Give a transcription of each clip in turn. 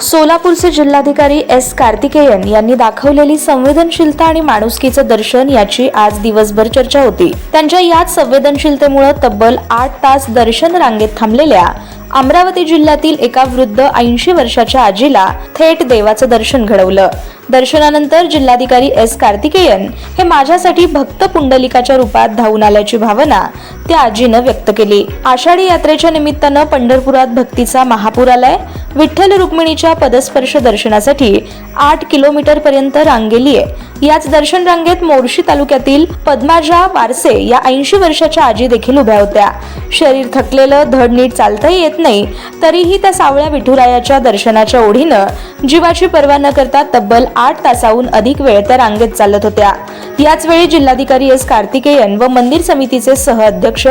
सोलापूरचे जिल्हाधिकारी एस कार्तिकेयन यांनी दाखवलेली संवेदनशीलता आणि माणुसकीचं दर्शन याची आज दिवसभर चर्चा होती। त्यांच्या याच संवेदनशीलतेमुळे तब्बल 8 तास दर्शन रांगेत थांबलेल्या अमरावती जिल्ह्यातील एका वृद्ध 80 वर्षाच्या आजीला थेट देवाचं दर्शन घडवलं। दर्शनानंतर जिल्हाधिकारी एस कार्तिकेयन हे माझ्यासाठी भक्त पुंडलिकाच्या रूपात धावून आल्याची भावना त्या आजीनं व्यक्त केली। आषाढी यात्रेच्या निमित्तानं पंढरपुरात भक्तीचा महापूर आलाय। विठ्ठल रुक्मिणीच्या पदस्पर्श दर्शनासाठी 8 किलोमीटर पर्यंत रांग गेलीय। याच दर्शन रांगेत मोर्शी तालुक्यातील पद्माजा वारसे या 80 वर्षाच्या आजी देखील उभ्या होत्या। शरीर थकलेलं, धड नीट चालताही येत नाही, तरीही त्या सावळ्या विठुरायाच्या दर्शनाच्या ओढीनं जीवाची पर्वा न करता तब्बल 8 तासाहून अधिक वेळ त्या रांगेत चालत होत्या। याच वेळी जिल्हाधिकारी एस कार्तिकेयन व मंदिर समितीचे सहअध्यक्ष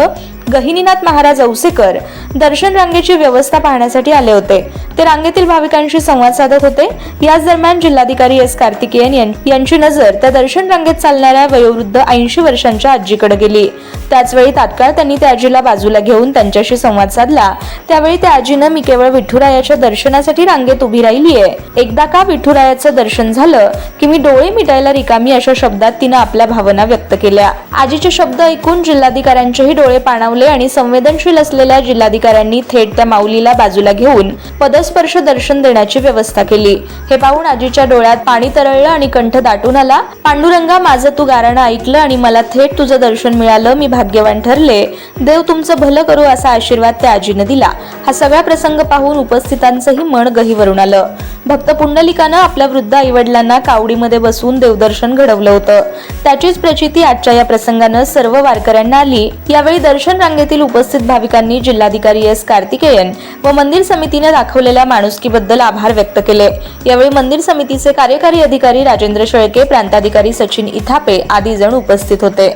गहिनीनाथ महाराज औसेकर दर्शन रांगेची व्यवस्था पाहण्यासाठी आले होते। ते रांगेतील भाविकांशी संवाद साधत होते। याच दरम्यान जिल्हाधिकारी एस कार्तिकेयन यांची नजर त्या दर्शन रांगेत चालणाऱ्या वयोवृद्ध 80 वर्षांच्या आजीकडे गेली। त्याच वेळी तात्काळ त्यांनी त्या आजीला बाजूला घेऊन त्यांच्याशी संवाद साधला। त्यावेळी त्या आजीनं मी केवळ विठुरायाच्या दर्शनासाठी रांगेत उभी राहिलीये, एकदा का विठुरायाचं दर्शन झालं की मी डोळे मिटायला रिकामी, अशा शब्दात तिनं आपल्या भावना व्यक्त केल्या। आजीचे शब्द ऐकून जिल्हाधिकाऱ्यांचेही डोळे पाणावले आणि संवेदनशील असलेल्या जिल्हाधिकाऱ्यांनी थेट त्या माऊलीला बाजूला घेऊन पदस्पर्श दर्शन देण्याची व्यवस्था केली। हे पाहून आजीच्या डोळ्यात पाणी तरळलं आणि कंठ दाटून आला। पांडुरंगा, माझं तू गारणं ऐकलं आणि मला थेट तुझं दर्शन मिळालं, मी भाग्यवान ठरले, देव तुमचं भलं करू असा आशीर्वाद त्या आजीनं दिला। हा सगळा प्रसंग पाहून उपस्थितांचंही मन गहिवरून आलं। भक्त पुंडलिकानं आपल्या वृद्ध आईवडिलांना कावडीमध्ये बसवून देवदर्शन घडवलं होतं, त्याचीच प्रचिती आजच्या या प्रसंगानं सर्व वारकऱ्यांना आली। यावेळी दर्शन रांगेतील उपस्थित भाविकांनी जिल्हाधिकारी एस कार्तिकेयन व मंदिर समितीने दाखवलेल्या माणुसकीबद्दल आभार व्यक्त केले। यावेळी मंदिर समितीचे कार्यकारी अधिकारी राजेंद्र शेळके, प्रांताधिकारी सचिन इथापे आदी जण उपस्थित होते।